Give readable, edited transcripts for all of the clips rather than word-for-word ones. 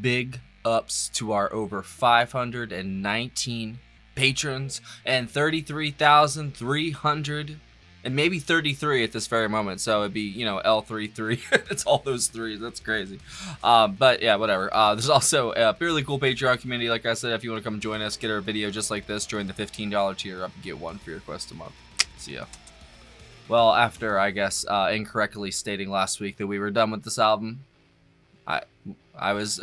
big ups to our over 519 patrons and 33,300 and maybe 33 at this very moment. So it'd be, L33. It's all those threes. That's crazy. But yeah, whatever. There's also a fairly cool Patreon community. Like I said, if you want to come join us, get our video just like this, join the $15 tier up and get one for your quest a month. See ya. Well, after, I guess, incorrectly stating last week that we were done with this album, I was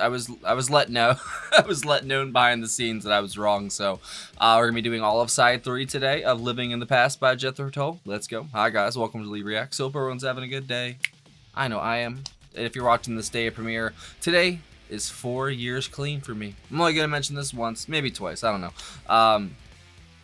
let know. I was let known behind the scenes that I was wrong. So we're gonna be doing all of side 3 today of "Living in the Past" by Jethro Tull. Let's go. Hi guys, welcome to Lee Reacts. Hope everyone's having a good day. I know I am. If you're watching this day of premiere, today is 4 years clean for me. I'm only gonna mention this once, maybe twice. I don't know.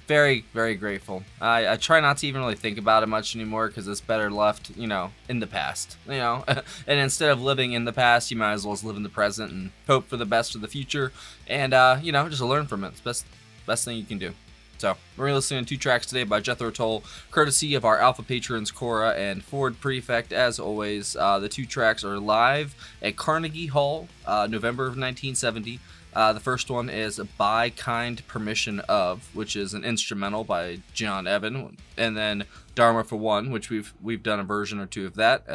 Very, very grateful. I try not to even really think about it much anymore because it's better left, in the past, And instead of living in the past, you might as well live in the present and hope for the best for the future and, just learn from it. It's the best thing you can do. So, we're listening to 2 tracks today by Jethro Tull, courtesy of our Alpha patrons Cora and Ford Prefect. As always, the 2 tracks are live at Carnegie Hall, November of 1970. The first one is "By Kind Permission Of," which is an instrumental by John Evan, and then "Dharma for One," which we've done a version or 2 of that.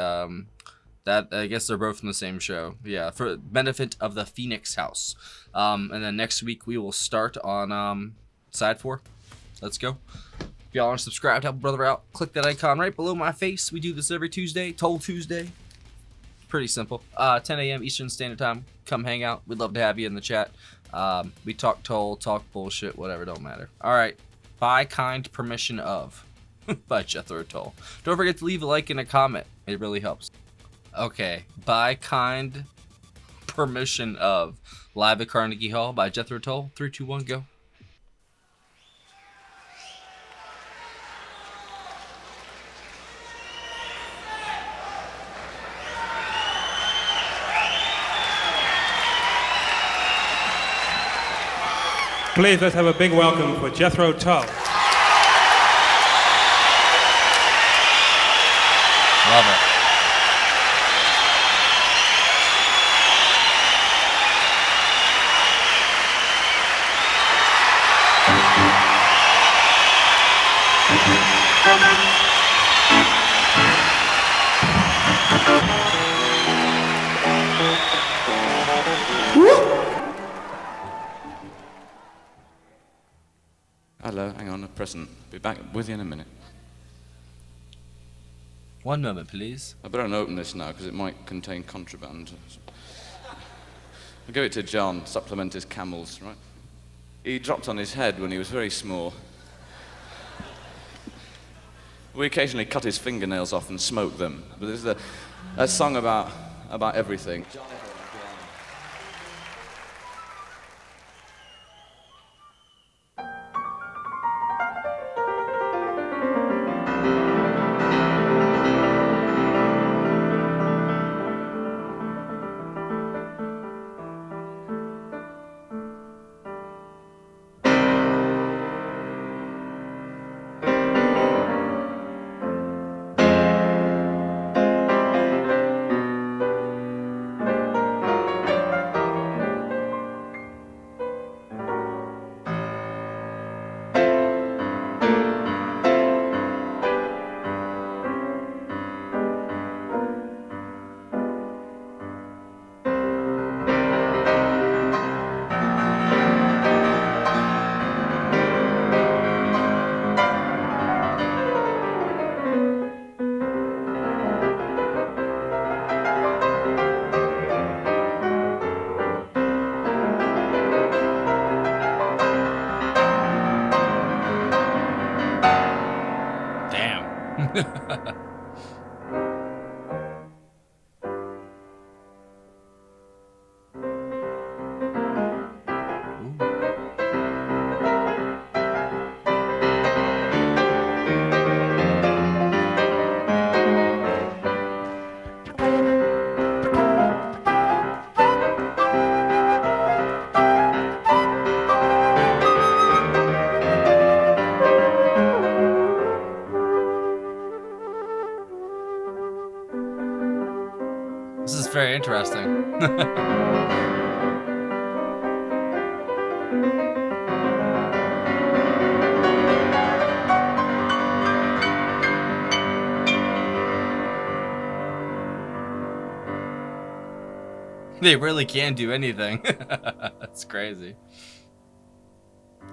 That I guess they're both from the same show. Yeah, for benefit of the Phoenix House. And then next week we will start on side 4. Let's go. If y'all aren't subscribed, help a brother out. Click that icon right below my face. We do this every Tuesday, Tull Tuesday. Pretty simple. 10 a.m. Eastern Standard Time. Come hang out. We'd love to have you in the chat. We talk Tull, talk bullshit, whatever, don't matter. All right. "By Kind Permission Of" by Jethro Tull. Don't forget to leave a like and a comment. It really helps. Okay. "By Kind Permission Of," live at Carnegie Hall by Jethro Tull. 3, 2, 1, go. Please, let's have a big welcome for Jethro Tull. Love it. Hello, hang on, a present. Be back with you in a minute. 1 moment, please. I better not open this now because it might contain contraband. I'll give it to John, supplement his camels, right? He dropped on his head when he was very small. We occasionally cut his fingernails off and smoked them. But this is a song about everything. This is very interesting. They really can do anything. That's crazy.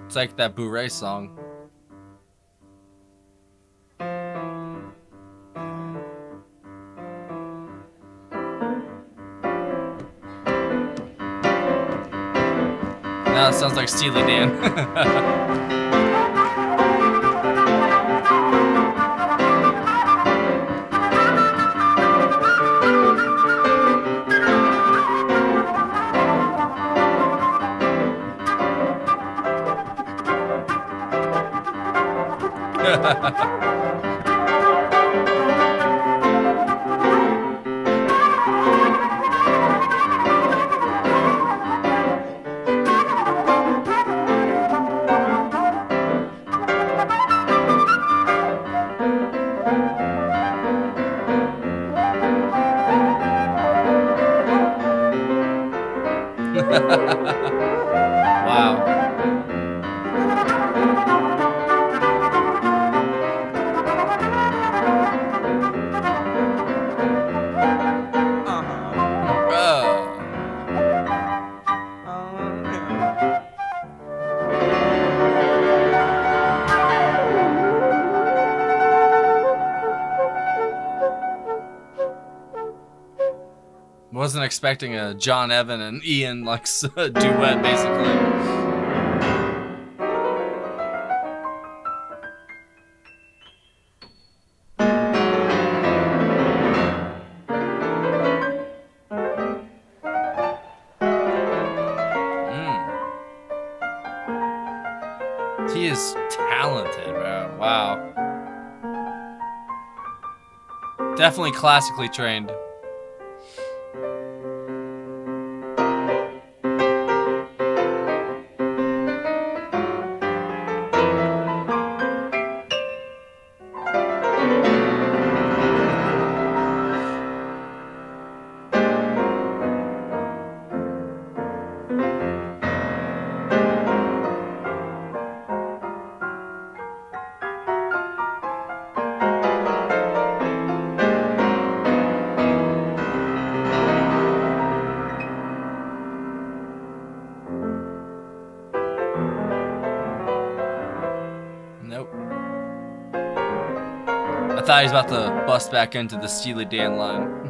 It's like that Bourrée song. Now it sounds like Steely Dan. Wow. Wasn't expecting a John Evan and Ian like duet, basically. He is talented, bro. Wow. Definitely classically trained. Nope. I thought he was about to bust back into the Steely Dan line.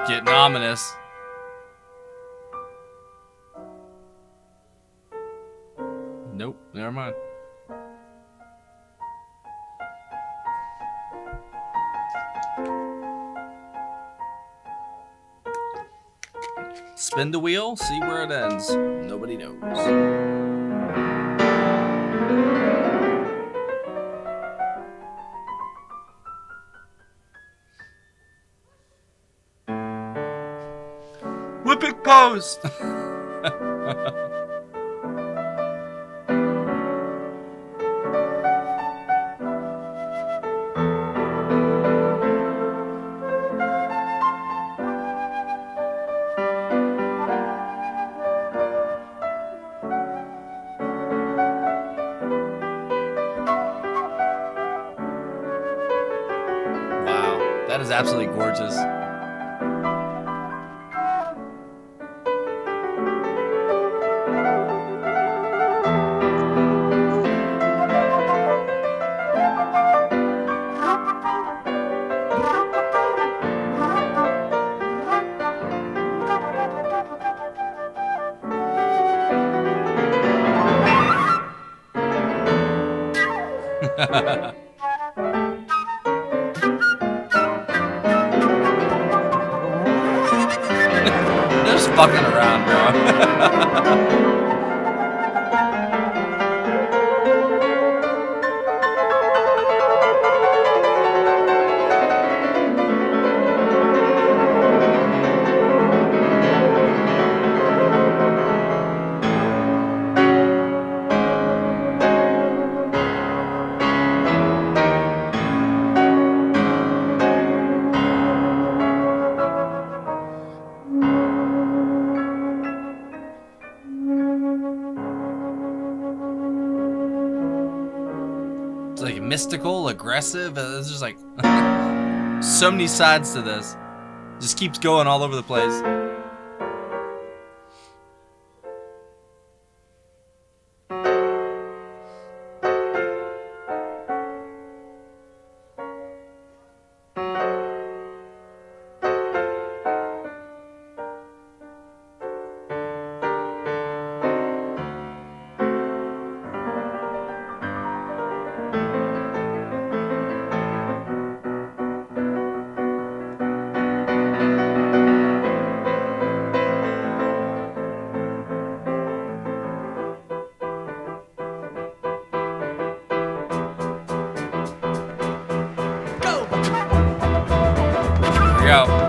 Getting ominous. Nope, never mind. Spin the wheel, see where it ends. Nobody knows. Whipping post! Wow, that is absolutely gorgeous. They're just fucking around, bro. mystical, aggressive. It's just like so many sides to this. Just keeps going all over the place. Go.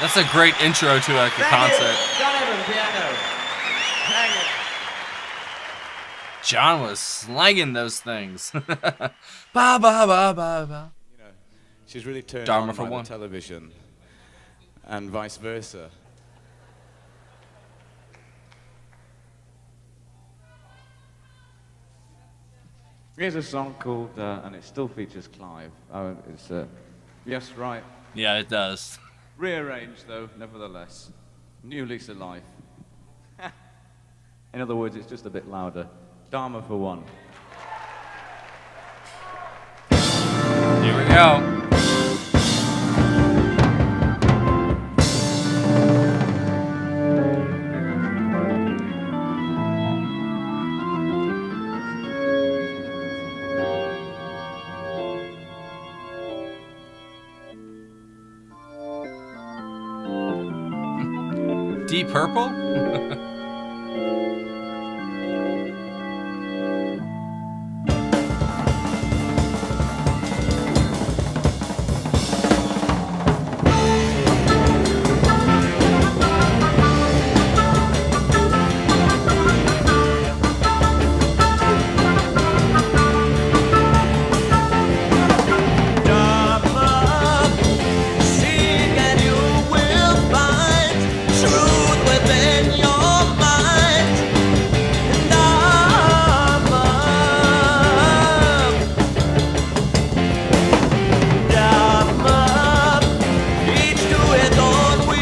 That's a great intro to a concert. John was slanging those things. Ba ba ba ba ba. You know, she's really turned Dharma on for by one. the television, and vice versa. Here's a song called, and it still features Clive. It's yes, right. Yeah, it does. Rearranged, though, nevertheless. New lease of life. In other words, it's just a bit louder. Dharma for one. Here we go. Deep Purple?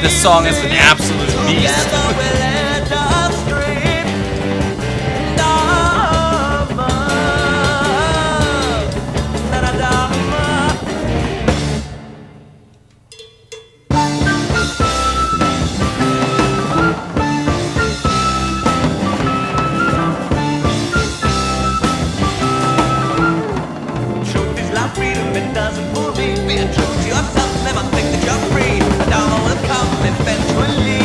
This song is an absolute beast. Truth is like freedom, it doesn't fool me. Being true to yourself, never think that you're free. Dharma will come eventually.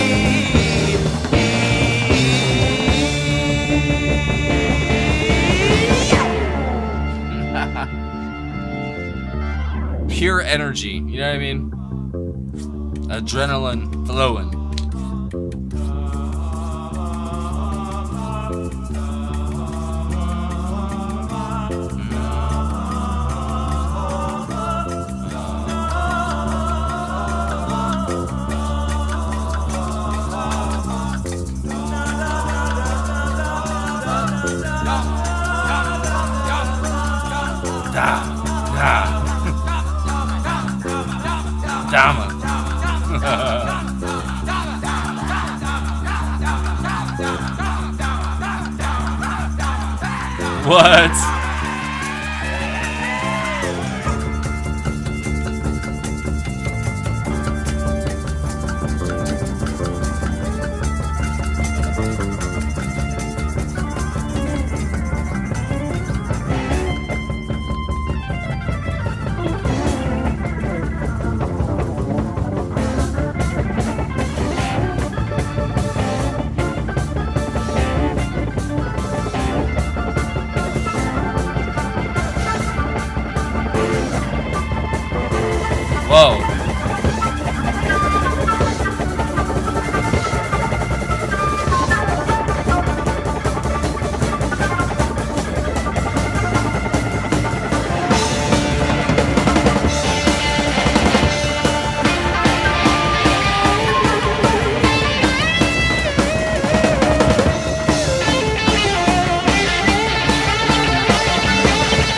Pure energy, you know what I mean? Adrenaline flowing. Dharma. What? Whoa.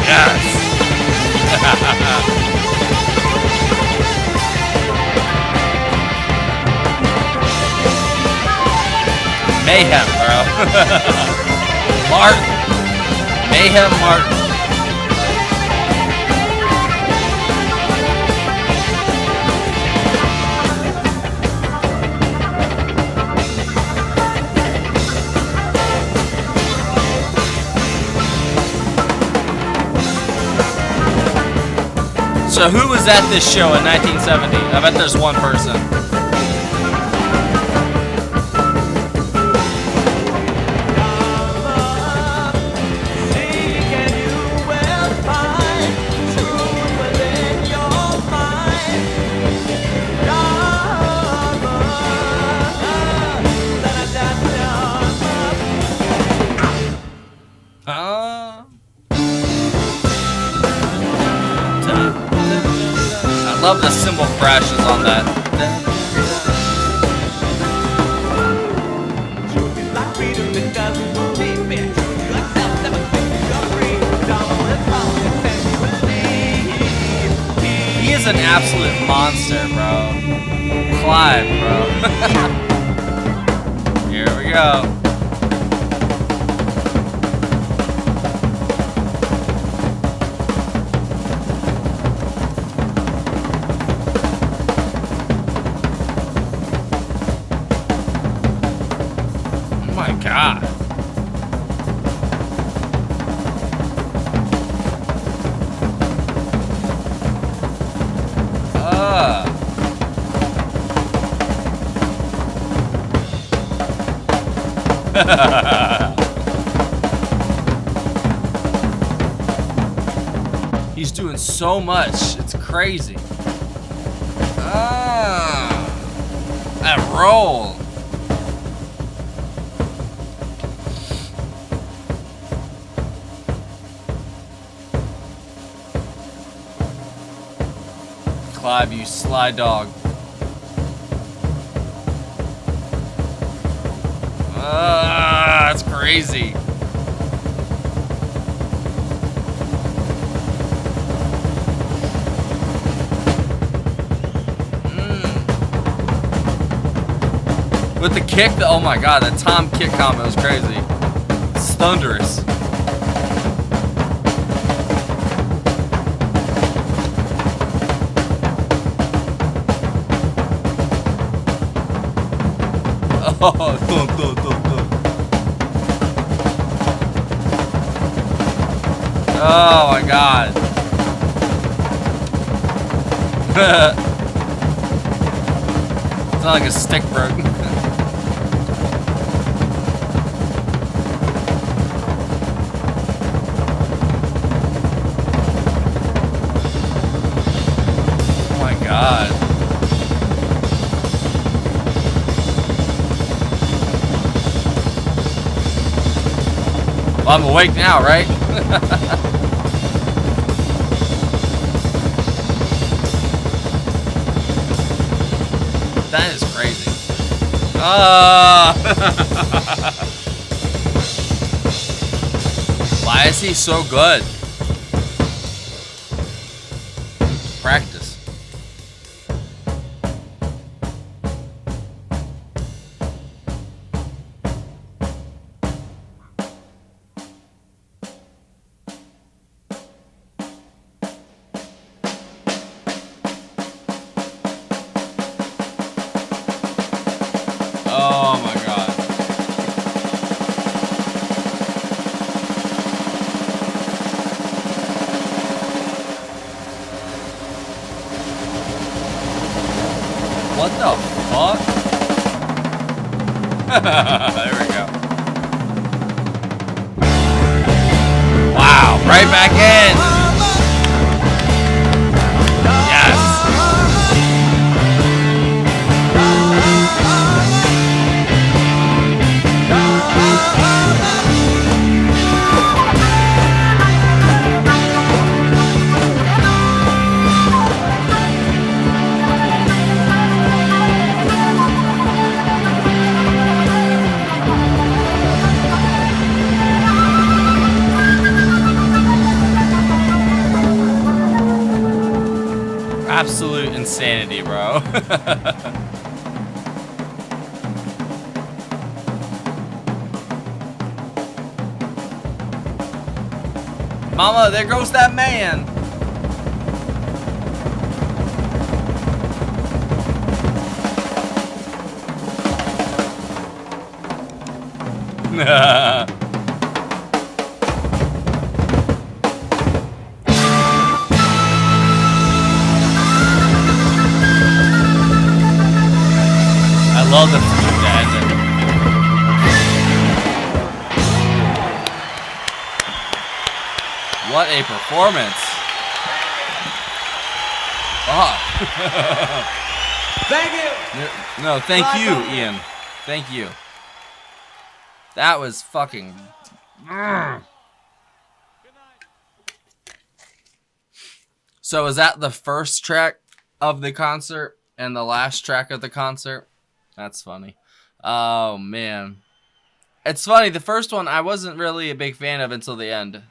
Yes. Mayhem, bro. Martin. Mayhem Martin. So who was at this show in 1970? I bet there's one person. I love the cymbal crashes on that. He is an absolute monster, bro. Clive, bro. Here we go. God. He's doing so much. It's crazy. That roll. Clive, you sly dog. That's crazy. With the kick, oh my god, that Tom kick combo is crazy. It's thunderous. Oh, oh my god. It's not like a stick broke. Oh my god. Well, I'm awake now, right? That is crazy. Why is he so good? Practice. Oh my god. There we go. Wow, right back in. Yes. Absolute insanity, bro. Mama, there goes that man. I love the flute ending. What a performance. Oh. Thank you. No, thank you, Ian. Thank you. That was fucking... So is that the first track of the concert and the last track of the concert? That's funny. Oh, man. It's funny. The first one I wasn't really a big fan of until the end.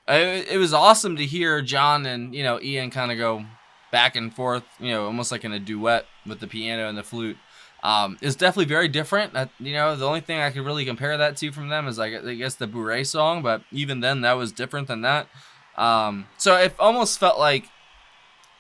It was awesome to hear John and, Ian kind of go back and forth, almost like in a duet with the piano and the flute. It's definitely very different. The only thing I could really compare that to from them is, I guess, the Bourrée song, but even then, that was different than that. So it almost felt like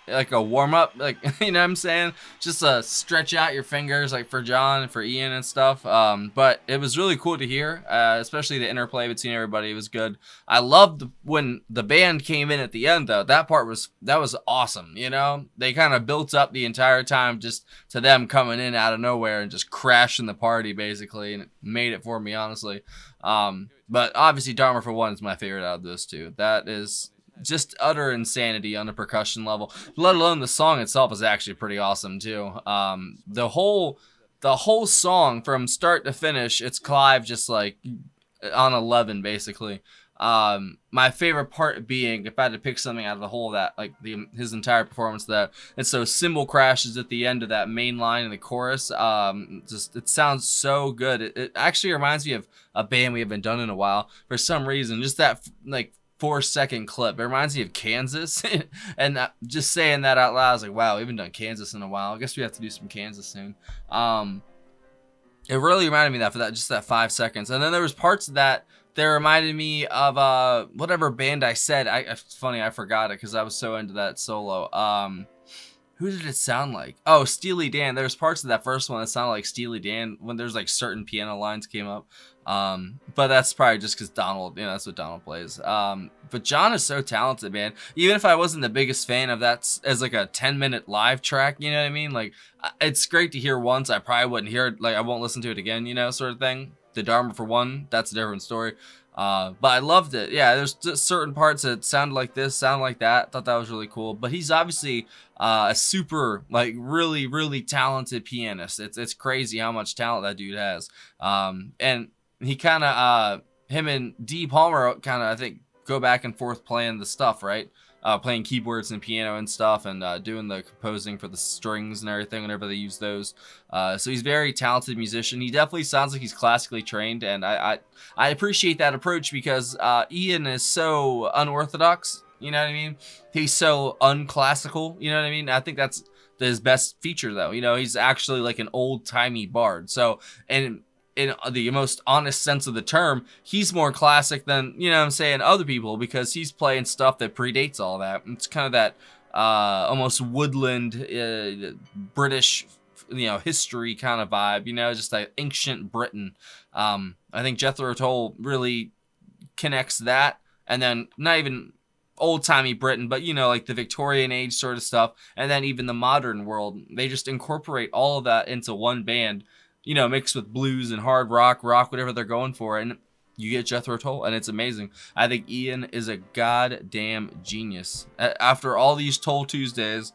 a warm-up, like, you know what I'm saying? Just stretch out your fingers, like, for John and for Ian and stuff. But it was really cool to hear, especially the interplay between everybody. It was good. I loved when the band came in at the end, though. That was awesome, They kind of built up the entire time just to them coming in out of nowhere and just crashing the party, basically, and it made it for me, honestly. But obviously, Dharma for One is my favorite out of those two. That is just utter insanity on a percussion level, let alone the song itself is actually pretty awesome too. The whole song from start to finish, it's Clive just like on 11 basically. My favorite part being, if I had to pick something out of the whole of that, like his entire performance, that it's those cymbal crashes at the end of that main line in the chorus. It sounds so good. It actually reminds me of a band we haven't done in a while for some reason. Just that like 4-second clip. It reminds me of Kansas. And just saying that out loud, I was like, wow, we haven't done Kansas in a while. I guess we have to do some Kansas soon. It really reminded me of that for just that 5 seconds. And then there was parts of that reminded me of whatever band I said. It's funny, I forgot it because I was so into that solo. Who did it sound like? Oh, Steely Dan. There's parts of that first one that sounded like Steely Dan when there's like certain piano lines came up. But that's probably just because Donald, that's what Donald plays. But John is so talented, man. Even if I wasn't the biggest fan of that as like a 10-minute live track, you know what I mean? Like, it's great to hear once. I probably wouldn't hear it. Like, I won't listen to it again, sort of thing. The Dharma for One, that's a different story. But I loved it. Yeah, there's just certain parts that sounded like this, sound like that. Thought that was really cool. But he's obviously a super, like, really, really talented pianist. It's crazy how much talent that dude has. And he kind of, him and Dee Palmer kind of, I think, go back and forth playing the stuff, right? Playing keyboards and piano and stuff, and doing the composing for the strings and everything whenever they use those. So he's a very talented musician. He definitely sounds like he's classically trained, and I appreciate that approach because Ian is so unorthodox, you know what I mean? He's so unclassical, you know what I mean? I think that's his best feature, though. He's actually like an old-timey bard. So, and in the most honest sense of the term, he's more classic than, other people, because he's playing stuff that predates all that. It's kind of that almost woodland British, history kind of vibe, just like ancient Britain. I think Jethro Tull really connects that, and then not even old-timey Britain, but, like the Victorian age sort of stuff, and then even the modern world. They just incorporate all of that into one band. you know, mixed with blues and hard rock, whatever they're going for, and you get Jethro Tull, and it's amazing. I think Ian is a goddamn genius. After all these Tull Tuesdays,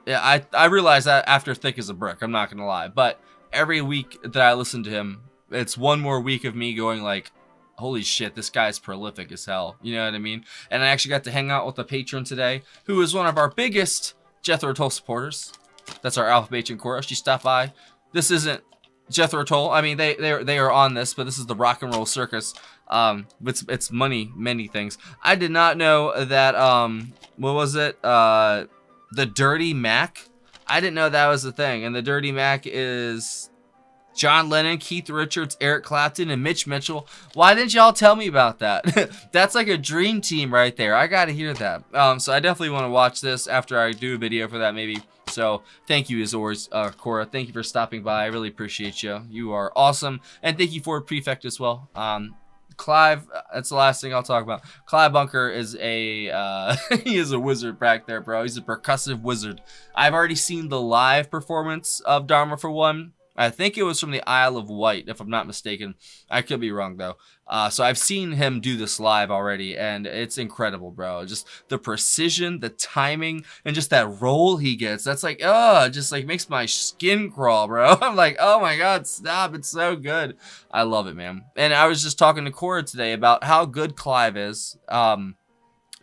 yeah, I realize that after thick as a brick, I'm not gonna lie, but every week that I listen to him, it's one more week of me going like, holy shit, this guy's prolific as hell. You know what I mean? And I actually got to hang out with a patron today who is one of our biggest Jethro Tull supporters. That's our alpha patron Cora. She stopped by. This isn't Jethro Tull. I mean, they are on this, but this is the Rock and Roll Circus. It's many things. I did not know that. What was it? The Dirty Mac. I didn't know that was a thing. And the Dirty Mac is John Lennon, Keith Richards, Eric Clapton, and Mitch Mitchell. Why didn't y'all tell me about that? That's like a dream team right there. I gotta hear that. So I definitely want to watch this after I do a video for that maybe. So thank you as always, Cora. Thank you for stopping by. I really appreciate you. You are awesome. And thank you Ford Prefect as well. Clive, that's the last thing I'll talk about. Clive Bunker is a he is a wizard back there, bro. He's a percussive wizard. I've already seen the live performance of Dharma for One. I think it was from the Isle of Wight, if I'm not mistaken. I could be wrong, though. So I've seen him do this live already, and it's incredible, bro. Just the precision, the timing, and just that roll he gets. That's like, just like makes my skin crawl, bro. I'm like, oh my God, stop. It's so good. I love it, man. And I was just talking to Cora today about how good Clive is.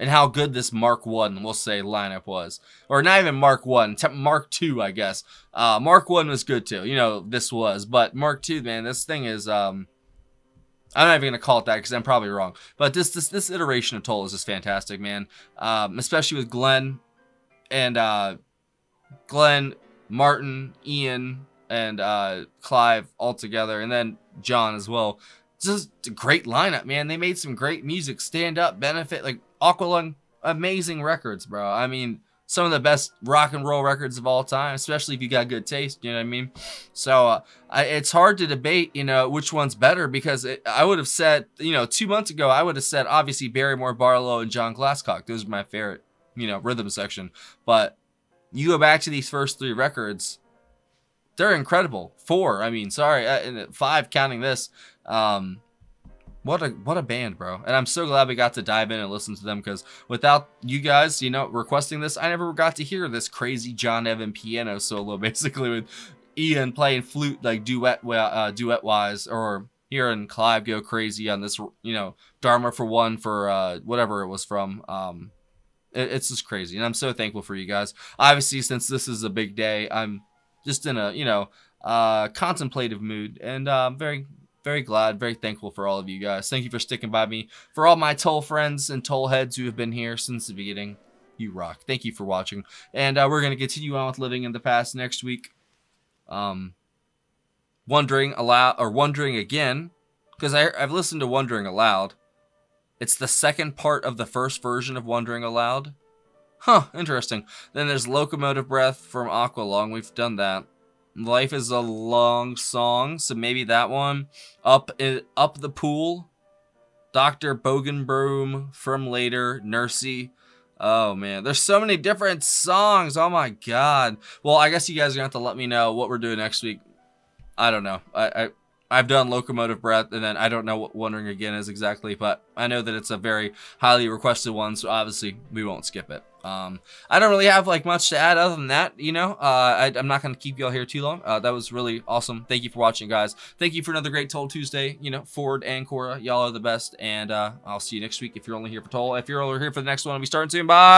And how good this Mark 1, we'll say, lineup was. Or not even Mark 1, Mark 2, I guess. Mark 1 was good too. You know, this was. But Mark 2, man, this thing is... I'm not even going to call it that because I'm probably wrong. But this iteration of Tull is just fantastic, man. Especially with Glenn and Martin, Ian, and Clive all together. And then John as well. Just a great lineup, man. They made some great music. Stand Up, Benefit, like Aqualung, amazing records, bro. I mean, some of the best rock and roll records of all time, especially if you got good taste, you know what I mean? So it's hard to debate, you know, which one's better because I would have said, you know, 2 months ago, I would have said, obviously, Barrymore, Barlow, and John Glasscock. Those are my favorite, you know, rhythm section. But you go back to these first 3 records, they're incredible. 4, I mean, sorry, 5 counting this. What a band, bro. And I'm so glad we got to dive in and listen to them because without you guys, you know, requesting this, I never got to hear this crazy John Evan piano solo, basically with Ian playing flute like duet wise, or hearing Clive go crazy on this, you know, Dharma for One for whatever it was from. It's just crazy, and I'm so thankful for you guys. Obviously, since this is a big day, I'm just in a, you know, contemplative mood, and very glad, very thankful for all of you guys. Thank you for sticking by me. For all my Tull friends and Tull heads who have been here since the beginning, you rock. Thank you for watching. And we're going to continue on with Living in the Past next week. Wondering again, because I've listened to Wondering Aloud. It's the second part of the first version of Wondering Aloud. Huh, interesting. Then there's Locomotive Breath from Aqualung. We've done that. Life is a Long Song, so maybe that one. Up the Pool, Dr. Bogenbroom, From Later, Nursey. Oh man, there's so many different songs. Oh my God. Well, I guess you guys are gonna have to let me know what we're doing next week. I don't know. I've done Locomotive Breath, and then I don't know what Wondering Again is exactly, but I know that it's a very highly requested one, so obviously we won't skip it. I don't really have like much to add other than that, you know. I'm not going to keep y'all here too long. That was really awesome. Thank you for watching, guys. Thank you for another great Tull Tuesday. You know, Ford and Cora, y'all are the best, and I'll see you next week if you're only here for Tull. If you're only here for the next one, I'll be starting soon. Bye.